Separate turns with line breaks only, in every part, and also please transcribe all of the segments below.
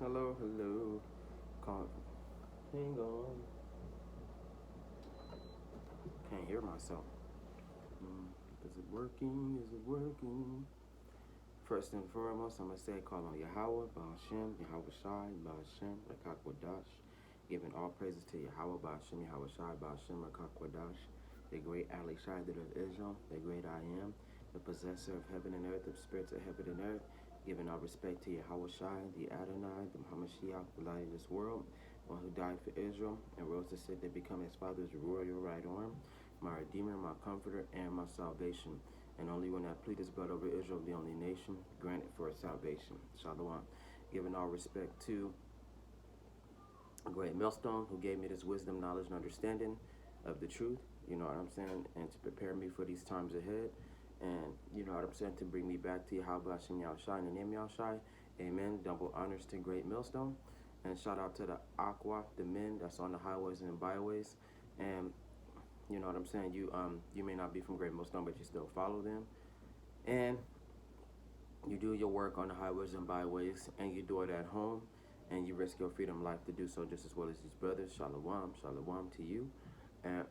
Hello, hello. Call. Hang on. Can't hear myself. Is it working? Is it working? First and foremost, I'm going to say, call on Yahweh, Ba'ashem, Yahweh Shai, Ba'ashem, Rakakwadash. Giving all praises to Yahweh, Ba'ashem, Yahweh Shai, Ba'ashem, Rakakwadash. The great Ali Shaidah of Israel, the great I am, the possessor of heaven and earth, of spirits of heaven and earth. Giving all respect to Yahweh Shai, the Adonai, the Hamashiach, the light of this world, one who died for Israel and rose to sit to become his father's royal right arm, my Redeemer, my Comforter, and my salvation. And only when I plead his blood over Israel, the only nation, granted for its salvation. Shalom. Giving all respect to a great millstone who gave me this wisdom, knowledge, and understanding of the truth, you know what I'm saying, and to prepare me for these times ahead. And you know what I'm saying, to bring me back to Yahweh Hashem Yahushai in the name Yahushai. Amen. Double honors to great millstone. And shout out to the Aqua, the men that's on the highways and byways. And you know what I'm saying, you may not be from Great Millstone, but you still follow them. And you do your work on the highways and byways, and you do it at home, and you risk your freedom life to do so just as well as his brothers. Shalom, shalom to you. And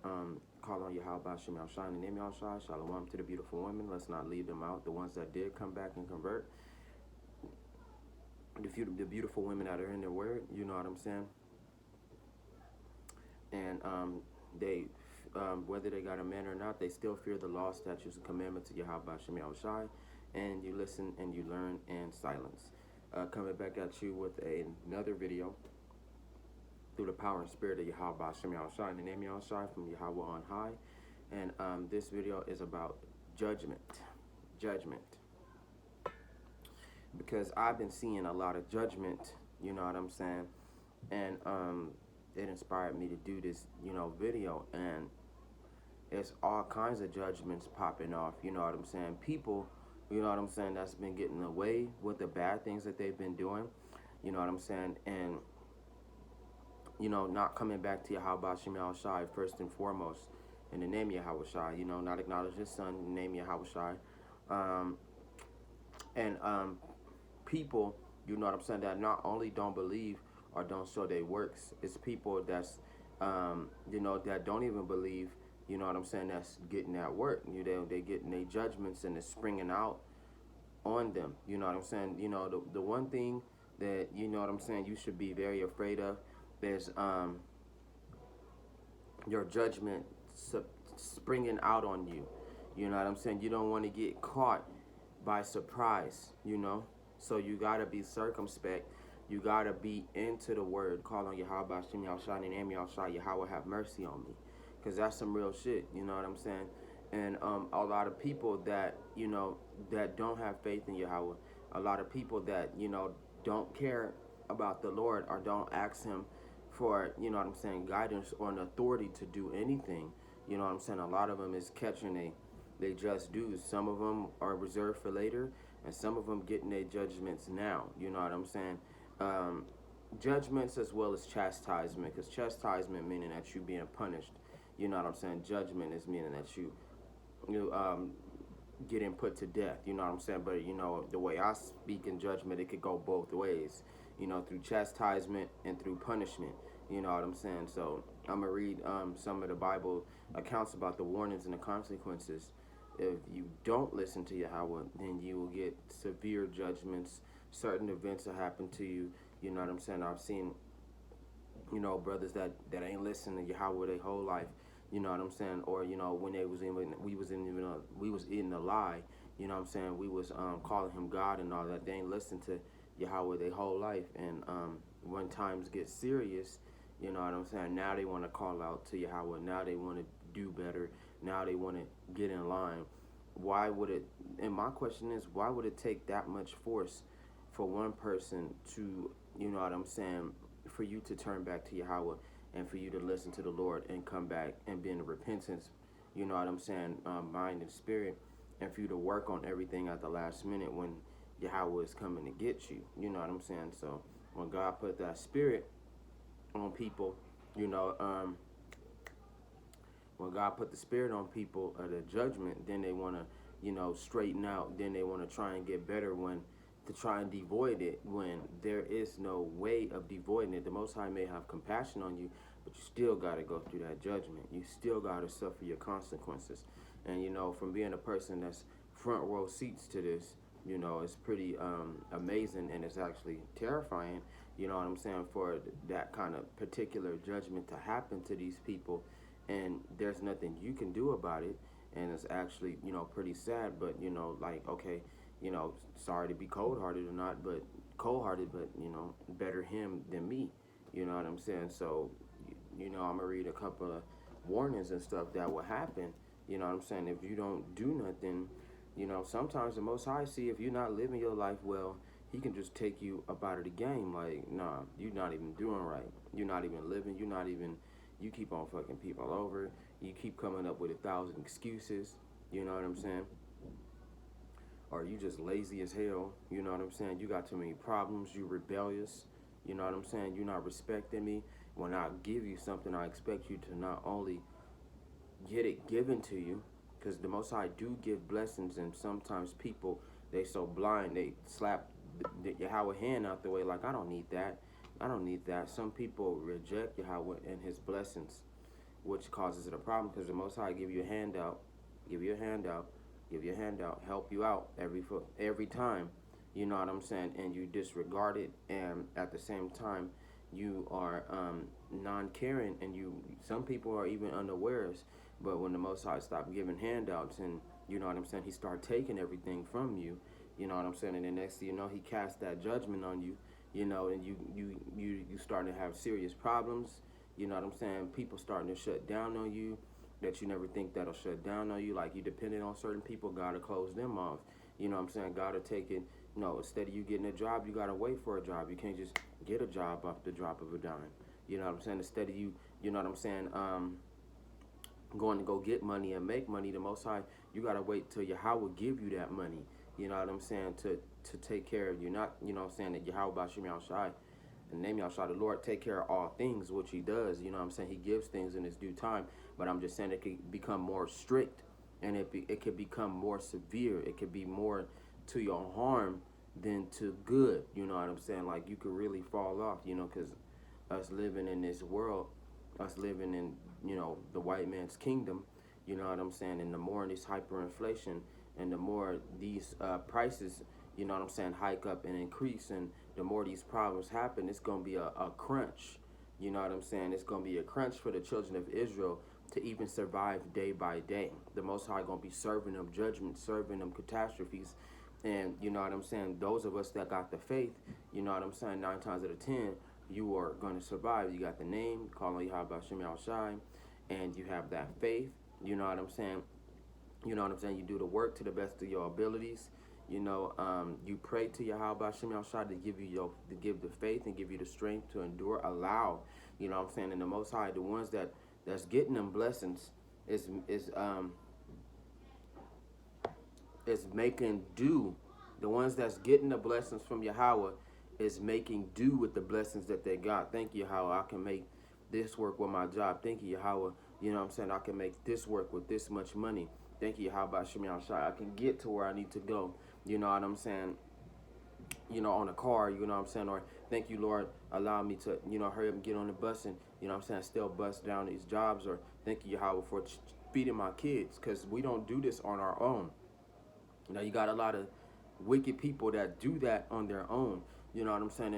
call on Yahweh Hashem Yahushai in the name Yahushai. Shalom to the beautiful women. Let's not leave them out. The ones that did come back and convert. The beautiful women that are in their word, you know what I'm saying? And they, whether they got a man or not, they still fear the law, statutes, and commandments of Yahweh Hashem Yahushai. And you listen and you learn in silence. Coming back at you with another video through the power and spirit of Yahweh Hashem Yahushai in the name Yahushai from Yahweh on high. And this video is about judgment. Judgment. Because I've been seeing a lot of judgment, you know what I'm saying? And it inspired me to do this, you know, video. And it's all kinds of judgments popping off, you know what I'm saying? People, you know what I'm saying, that's been getting away with the bad things that they've been doing, you know what I'm saying? And, you know, not coming back to Yahweh Hashem Yahushai first and foremost in the name Yahweh Shai, you know, not acknowledge his son in the name Yahweh Shai. And people, you know what I'm saying, that not only don't believe or don't show their works, it's people that's, you know, that don't even believe, you know what I'm saying, that's getting that work. They getting their judgments and it's springing out on them, you know what I'm saying. You know, the one thing that, you know what I'm saying, you should be very afraid of is your judgment springing out on you. You know what I'm saying? You don't want to get caught by surprise, you know? So you got to be circumspect. You got to be into the word. Call on Yahweh Hashem Yahushai in the name Yahushai. Yahweh have mercy on me. Because that's some real shit, you know what I'm saying? And a lot of people that, you know, that don't have faith in Yahweh, a lot of people that, you know, don't care about the Lord or don't ask him for, you know what I'm saying, guidance or an authority to do anything, you know what I'm saying? A lot of them is catching they just dues. Some of them are reserved for later, and some of them getting their judgments now, you know what I'm saying? Judgments as well as chastisement, because chastisement meaning that you being punished, you know what I'm saying? Judgment is meaning that you getting put to death, you know what I'm saying? But you know, the way I speak in judgment, it could go both ways, you know, through chastisement and through punishment, you know what I'm saying? So I'm gonna read some of the Bible accounts about the warnings and the consequences. If you don't listen to Yahweh, then you will get severe judgments. Certain events will happen to you, you know what I'm saying? I've seen, you know, brothers that ain't listening to Yahweh their whole life, you know what I'm saying? Or, you know, when we was in the lie, you know what I'm saying? We was calling him God and all that. They ain't listened to Yahweh their whole life. And when times get serious, you know what I'm saying? Now they want to call out to Yahweh. Now they want to do better. Now they want to get in line. Why would it, and my question is, why would it take that much force for one person to, you know what I'm saying, for you to turn back to Yahweh and for you to listen to the Lord and come back and be in repentance, you know what I'm saying, mind and spirit, and for you to work on everything at the last minute when Yahweh is coming to get you, you know what I'm saying? So when God put that spirit on people, you know, when God put the spirit on people of the judgment, then they want to, you know, straighten out. Then they want to try and get better when to try and devoid it when there is no way of devoiding it. The Most High may have compassion on you, but you still got to go through that judgment. You still got to suffer your consequences. And, from being a person that's front row seats to this, it's pretty amazing, and it's actually terrifying, you know what I'm saying, for that kind of particular judgment to happen to these people. And there's nothing you can do about it. And it's actually, pretty sad, but, like, okay, sorry to be cold-hearted or not, but cold-hearted, but, better him than me, you know what I'm saying? So, I'm going to read a couple of warnings and stuff that will happen, you know what I'm saying? If you don't do nothing, sometimes the Most High see if you're not living your life well, he can just take you up out of the game. Like, nah, you're not even doing right. You're not even living. You keep on fucking people over. You keep coming up with 1,000 excuses, you know what I'm saying? Or you just lazy as hell, you know what I'm saying? You got too many problems, you rebellious, you know what I'm saying? You're not respecting me. When I give you something, I expect you to not only get it given to you, because the Most High do give blessings, and sometimes people, they so blind, they slap the Yahweh hand out the way like, I don't need that. I don't need that. Some people reject Yahweh and his blessings, which causes it a problem, because the Most High give you a handout, help you out every time, you know what I'm saying, and you disregard it, and at the same time, you are non-caring, and some people are even unawares. But when the Most High stopped giving handouts, and you know what I'm saying, he started taking everything from you, you know what I'm saying, and the next thing you know, he cast that judgment on you, and you starting to have serious problems, you know what I'm saying, people starting to shut down on you that you never think that'll shut down on you, like you depending on certain people, God will close them off, you know what I'm saying, God will take it, instead of you getting a job, you gotta wait for a job, you can't just get a job off the drop of a dime, you know what I'm saying, instead of you know what I'm saying, going to go get money and make money, the Most High, you got to wait till Yahweh give you that money, you know what I'm saying, to take care of you, not, you know what I'm saying, that Yahweh Bashim Yahushai, and name Yahushua, the Lord take care of all things, which he does, you know what I'm saying, he gives things in his due time, but I'm just saying it could become more strict, and it could become more severe, it could be more to your harm than to good, you know what I'm saying, like you could really fall off, because us living in this world, us living in, the white man's kingdom, you know what I'm saying, and the more this hyperinflation and the more these prices, you know what I'm saying, hike up and increase, and the more these problems happen, it's going to be a crunch, you know what I'm saying, it's going to be a crunch for the children of Israel to even survive day by day. The Most High going to be serving them judgment, serving them catastrophes, and you know what I'm saying, those of us that got the faith, you know what I'm saying, 9 times out of 10, you are going to survive. You got the name, calling Yahweh Hashem Yahushai, and you have that faith, you know what I'm saying, you do the work to the best of your abilities, you pray to Yahweh Hashem Yahushai to give the faith and give you the strength to endure, allow, you know what I'm saying, and the Most High, the ones that's getting them blessings is making do. The ones that's getting the blessings from Yahweh is making do with the blessings that they got. Thank you, Yahweh. I can make this work with my job. Thank you, Yahweh. You know what I'm saying? I can make this work with this much money. Thank you, Yahweh. I can get to where I need to go. You know what I'm saying? On a car, you know what I'm saying? Or thank you, Lord, allow me to, hurry up and get on the bus and, you know what I'm saying, still bust down these jobs. Or thank you, Yahweh, for feeding my kids, because we don't do this on our own. You got a lot of wicked people that do that on their own. You know what I'm saying?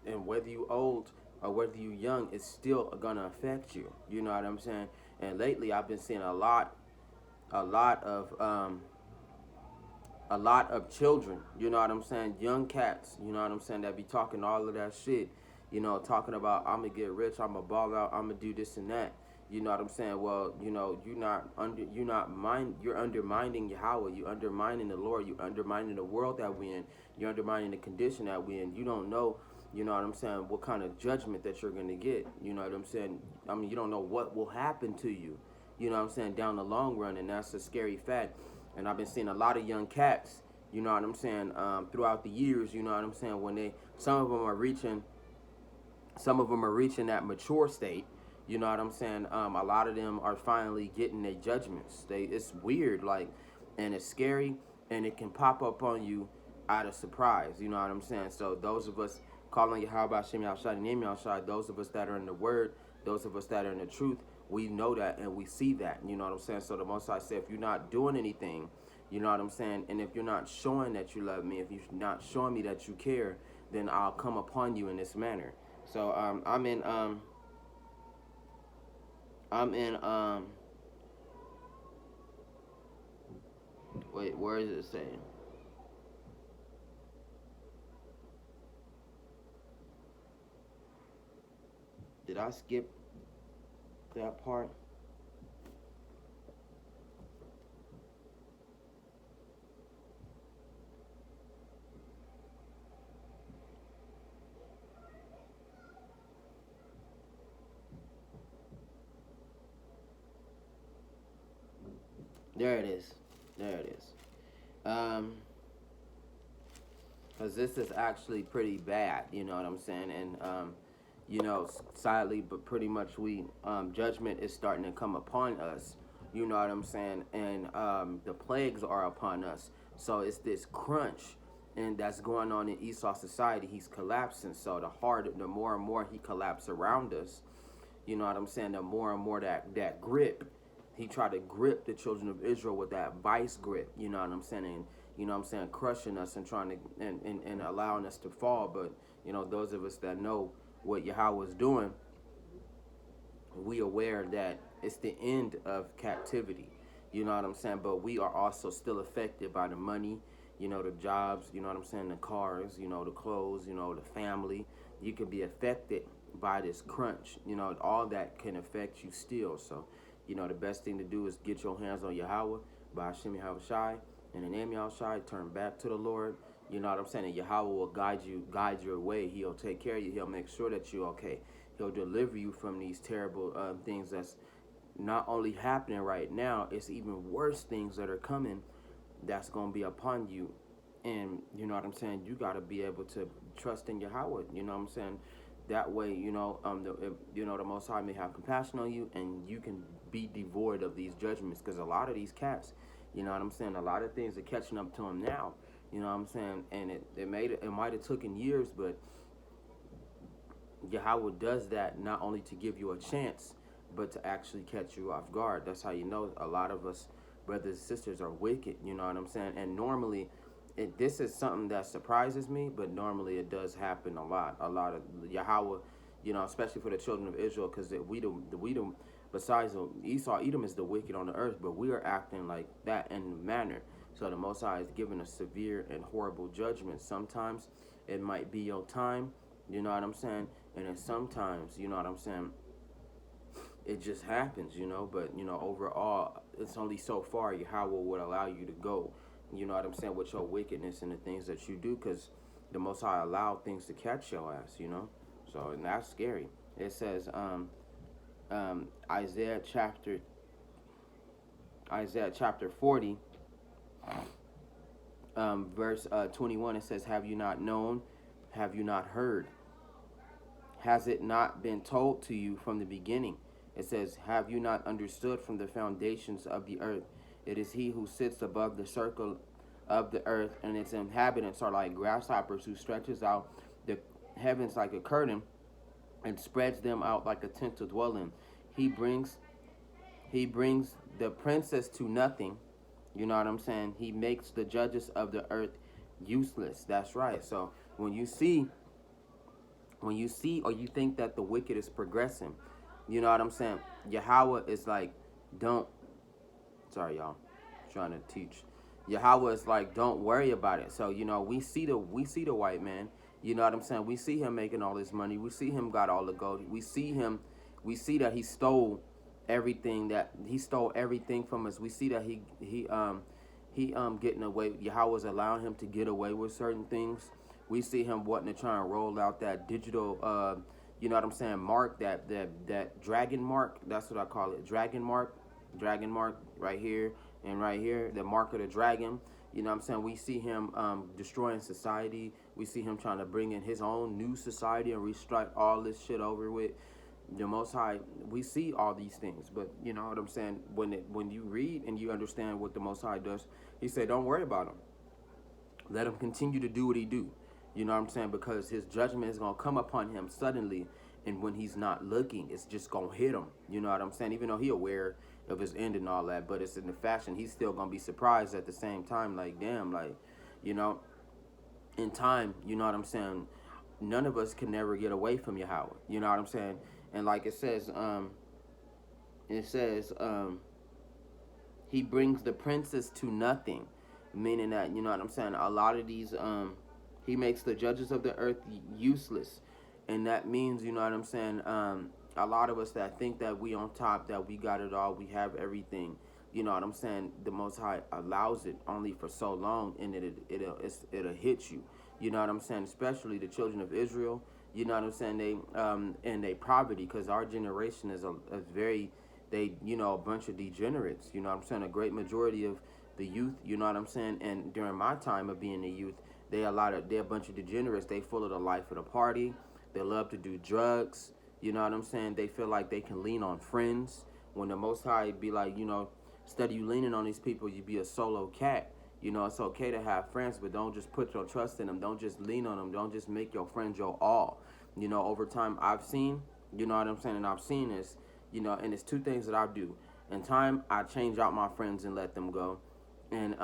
And whether you old or whether you young, it's still gonna affect you. You know what I'm saying? And lately, I've been seeing a lot of children. You know what I'm saying? Young cats. You know what I'm saying? That be talking all of that shit. Talking about, I'm gonna get rich, I'm gonna ball out, I'm gonna do this and that. You know what I'm saying? Well, you're undermining Yahweh, you're undermining the Lord, you're undermining the world that we're in, you're undermining the condition that we're in. You don't know, you know what I'm saying, what kind of judgment that you're gonna get. You know what I'm saying? I mean, you don't know what will happen to you, you know what I'm saying, down the long run, and that's a scary fact. And I've been seeing a lot of young cats, you know what I'm saying, throughout the years, you know what I'm saying, when some of them are reaching that mature state. You know what I'm saying? A lot of them are finally getting their judgments. It's weird, like, and it's scary, and it can pop up on you out of surprise. You know what I'm saying? So those of us calling Yahweh Hashem Yahushua, name Yahushua, those of us that are in the Word, those of us that are in the truth, we know that and we see that. You know what I'm saying? So the Most High said, if you're not doing anything, you know what I'm saying, and if you're not showing that you love me, if you're not showing me that you care, then I'll come upon you in this manner. So I'm in wait, where is it saying? Did I skip that part? There it is. There it is. Because this is actually pretty bad, you know what I'm saying? And, you know, sadly, but pretty much judgment is starting to come upon us, you know what I'm saying? And the plagues are upon us. So it's this crunch, and that's going on in Esau society. He's collapsing. So the more and more he collapses around us, you know what I'm saying, the more and more that grip. He tried to grip the children of Israel with that vice grip, you know what I'm saying, and you know what I'm saying, crushing us and trying to and allowing us to fall. But you know, those of us that know what Yahweh is doing, we aware that it's the end of captivity. You know what I'm saying? But we are also still affected by the money, you know, the jobs, you know what I'm saying, the cars, you know, the clothes, you know, the family. You can be affected by this crunch. You know, all that can affect you still. So, you know, the best thing to do is get your hands on Yahweh, by Hashem Yahweh Shai, in the name of Yahweh Shai, turn back to the Lord. You know what I'm saying? And Yahweh will guide your way. He'll take care of you. He'll make sure that you're okay. He'll deliver you from these terrible things that's not only happening right now, it's even worse things that are coming that's going to be upon you. And you know what I'm saying? You got to be able to trust in Yahweh. You know what I'm saying? That way, you know, the Most High may have compassion on you, and you can be devoid of these judgments. Because a lot of these cats, you know what I'm saying, a lot of things are catching up to them now. You know what I'm saying? And it might have taken years, but Yahweh does that not only to give you a chance, but to actually catch you off guard. That's how you know a lot of us brothers and sisters are wicked. You know what I'm saying? And normally, this is something that surprises me, but normally it does happen a lot. A lot of Yahweh, you know, especially for the children of Israel, because besides Esau, Edom is the wicked on the earth, but we are acting like that in the manner. So the Most High is giving a severe and horrible judgment. Sometimes it might be your time, you know what I'm saying? And then sometimes, you know what I'm saying, it just happens, you know. But, you know, overall, it's only so far Yahweh would allow you to go, you know what I'm saying, with your wickedness and the things that you do, because the Most High allowed things to catch your ass, you know. So, and that's scary. It says, Isaiah chapter 40, verse 21, it says, have you not known? Have you not heard? Has it not been told to you from the beginning? It says, have you not understood from the foundations of the earth? It is he who sits above the circle of the earth, and its inhabitants are like grasshoppers, who stretches out the heavens like a curtain and spreads them out like a tent to dwell in. He brings the princess to nothing. You know what I'm saying? He makes the judges of the earth useless. That's right. So when you see or you think that the wicked is progressing, you know what I'm saying, Yahweh is like, sorry y'all, I'm trying to teach. Yahweh is like, don't worry about it. So, you know, we see the white man, you know what I'm saying, we see him making all this money, we see him got all the gold, we see that he stole everything from us. We see that he getting away. Yahweh's allowing him to get away with certain things. We see him wanting to try and roll out that digital, you know what I'm saying, mark, that dragon mark. That's what I call it, dragon mark, right here and right here, the mark of the dragon. You know what I'm saying? We see him destroying society. We see him trying to bring in his own new society and restrike all this shit over with. The Most High, we see all these things, but you know what I'm saying, when you read and you understand what the Most High does, he said, don't worry about them. Let him continue to do what he do. You know what I'm saying? Because his judgment is gonna come upon him suddenly, and when he's not looking, it's just gonna hit him. You know what I'm saying? Even though he aware of his end and all that, but it's in the fashion. He's still gonna be surprised at the same time. Like damn, like you know, in time. You know what I'm saying? None of us can never get away from Yahweh. You know what I'm saying? And like it says, he brings the princes to nothing, meaning that you know what I'm saying. A lot of these, he makes the judges of the earth useless, and that means you know what I'm saying. A lot of us that think that we on top, that we got it all, we have everything. You know what I'm saying. The Most High allows it only for so long, and it'll hit you. You know what I'm saying. Especially the children of Israel. You know what I'm saying. They and they poverty, because our generation is very, they a bunch of degenerates. You know what I'm saying. A great majority of the youth. You know what I'm saying. And during my time of being a youth, they're a bunch of degenerates. They full of the life of the party. They love to do drugs. You know what I'm saying. They feel like they can lean on friends. When the Most High be like, instead of you leaning on these people, you be a solo cat. It's okay to have friends, but don't just put your trust in them. Don't just lean on them. Don't just make your friends your all. Over time, I've seen, you know what I'm saying, and I've seen this, and it's two things that I do. In time, I change out my friends and let them go. And,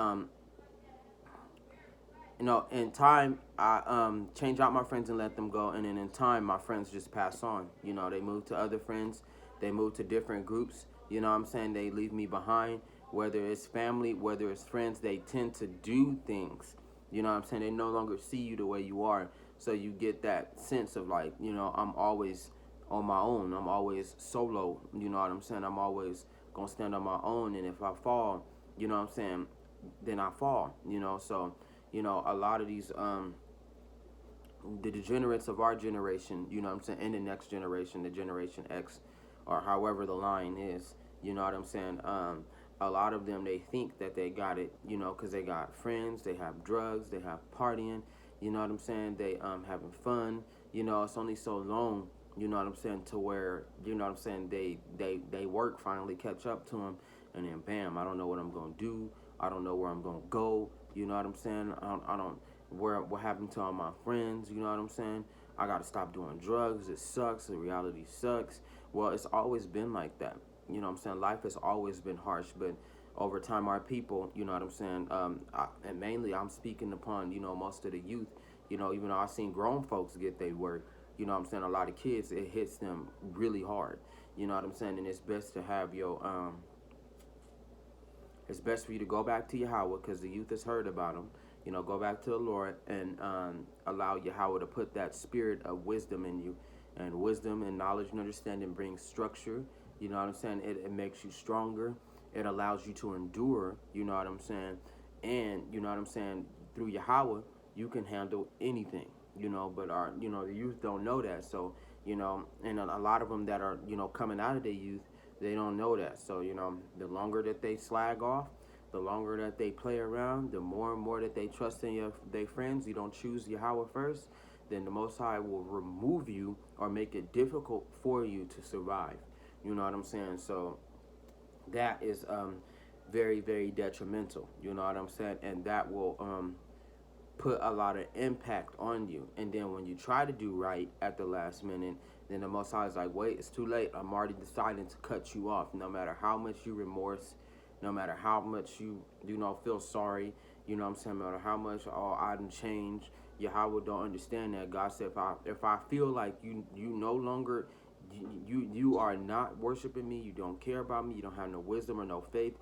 in time, I change out my friends and let them go. And then in time, my friends just pass on. They move to other friends. They move to different groups. You know what I'm saying? They leave me behind. Whether it's family, whether it's friends, they tend to do things. You know what I'm saying? They no longer see you the way you are. So you get that sense of like, I'm always on my own. I'm always solo. You know what I'm saying? I'm always going to stand on my own. And if I fall, you know what I'm saying, then I fall. So, a lot of these, the degenerates of our generation, you know what I'm saying, and the next generation, the Generation X, or however the line is, you know what I'm saying, a lot of them, they think that they got it, because they got friends, they have drugs, they have partying, you know what I'm saying, they having fun, it's only so long, you know what I'm saying, to where, you know what I'm saying, they work finally catch up to them, and then bam, I don't know what I'm going to do, I don't know where I'm going to go, you know what I'm saying, I don't what happened to all my friends, you know what I'm saying, I got to stop doing drugs, it sucks, the reality sucks. Well, it's always been like that. You know what I'm saying? Life has always been harsh, but over time, our people, you know what I'm saying? And mainly, I'm speaking upon, most of the youth, even though I've seen grown folks get their work, you know what I'm saying? A lot of kids, it hits them really hard, you know what I'm saying? And it's best to have it's best for you to go back to Yahweh, because the youth has heard about him. Go back to the Lord and allow Yahweh to put that spirit of wisdom in you. And wisdom and knowledge and understanding brings structure. You know what I'm saying? It makes you stronger. It allows you to endure. You know what I'm saying? And, you know what I'm saying? Through Yahweh, you can handle anything. But the youth don't know that. So, and a lot of them that are, coming out of their youth, they don't know that. So, the longer that they slag off, the longer that they play around, the more and more that they trust in their friends, you don't choose Yahweh first, then the Most High will remove you or make it difficult for you to survive. You know what I'm saying? So that is very, very detrimental. You know what I'm saying? And that will put a lot of impact on you. And then when you try to do right at the last minute, then the Most High is like, wait, it's too late. I'm already deciding to cut you off. No matter how much you remorse, no matter how much you feel sorry, you know what I'm saying, no matter how much I done changed, Yahweh don't understand that. God said, if I feel like you no longer, you are not worshiping me, you don't care about me, you don't have no wisdom or no faith,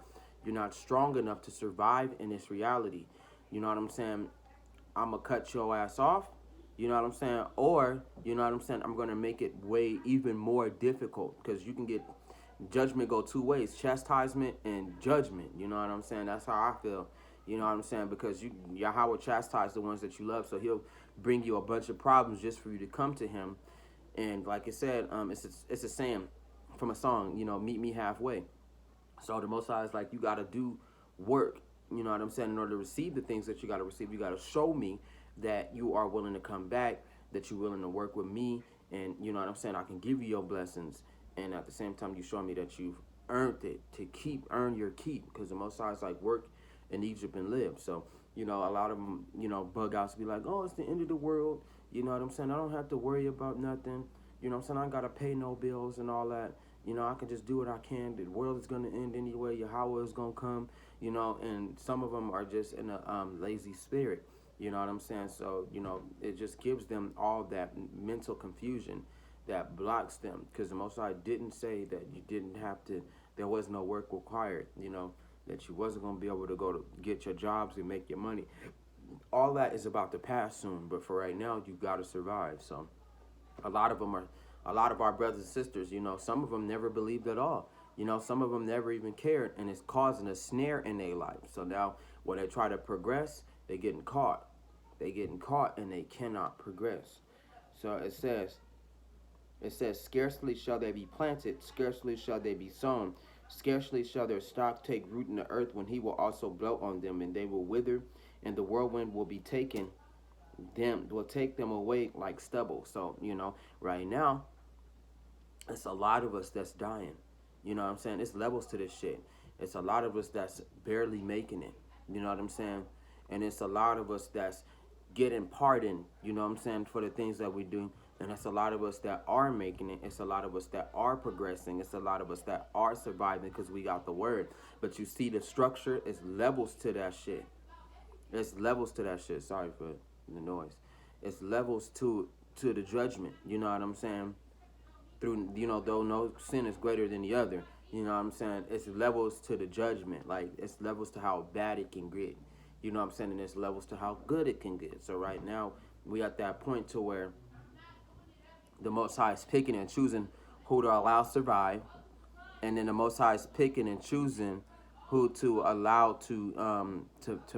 you're not strong enough to survive in this reality, you know what I'm saying, I'm going to cut your ass off, you know what I'm saying, or, you know what I'm saying, I'm going to make it way even more difficult, because you can get, judgment go two ways, chastisement and judgment, you know what I'm saying, that's how I feel, you know what I'm saying, because Yahweh will chastise the ones that you love, so he'll bring you a bunch of problems just for you to come to him, and like I said, it's a saying from a song, meet me halfway, so the Most High is like, you got to do work, you know what I'm saying, in order to receive the things that you got to receive, you got to show me that you are willing to come back, that you're willing to work with me, and you know what I'm saying, I can give you your blessings, and at the same time, you show me that you've earned it, to earn your keep, because the Most High is like, work in Egypt and live, so You know, a lot of them, you know, bug outs be like, oh, it's the end of the world. You know what I'm saying? I don't have to worry about nothing. You know what I'm saying? I got to pay no bills and all that. You know, I can just do what I can. The world is going to end anyway. Yahweh is going to come, you know, and some of them are just in a lazy spirit. You know what I'm saying? So, you know, it just gives them all that mental confusion that blocks them, because the Most High didn't say that you didn't have to, there was no work required, you know, that you wasn't going to be able to go to get your jobs and make your money. All that is about to pass soon, but for right now, you got to survive. So a lot of them are, a lot of our brothers and sisters, you know, some of them never believed at all. You know, some of them never even cared, and it's causing a snare in their life. So now when they try to progress, they're getting caught. They getting caught and they cannot progress. So it says, scarcely shall they be planted, scarcely shall they be sown, scarcely shall their stock take root in the earth, when he will also blow on them, and they will wither, and the whirlwind will be taken them, will take them away like stubble. So, you know, right now, it's a lot of us that's dying. You know what I'm saying? It's levels to this shit. It's a lot of us that's barely making it. You know what I'm saying? And it's a lot of us that's getting pardoned, you know what I'm saying, for the things that we do. And it's a lot of us that are making it. It's a lot of us that are progressing. It's a lot of us that are surviving because we got the word. But you see the structure, it's levels to that shit. It's levels to that shit. Sorry for the noise. It's levels to the judgment. You know what I'm saying? Through, you know, though no sin is greater than the other. You know what I'm saying? It's levels to the judgment. Like, it's levels to how bad it can get. You know what I'm saying? And it's levels to how good it can get. So right now, we at that point to where the Most High is picking and choosing who to allow to survive, and then the Most High is picking and choosing who to allow to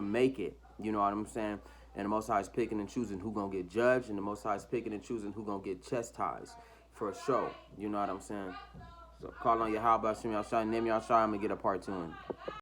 make it. You know what I'm saying? And the Most High is picking and choosing who gonna get judged, and the Most High is picking and choosing who gonna get chastised for sure. You know what I'm saying? So call on Yahweh, Shem Yahshai, name Yahshai, I'm gonna get a part 2 in.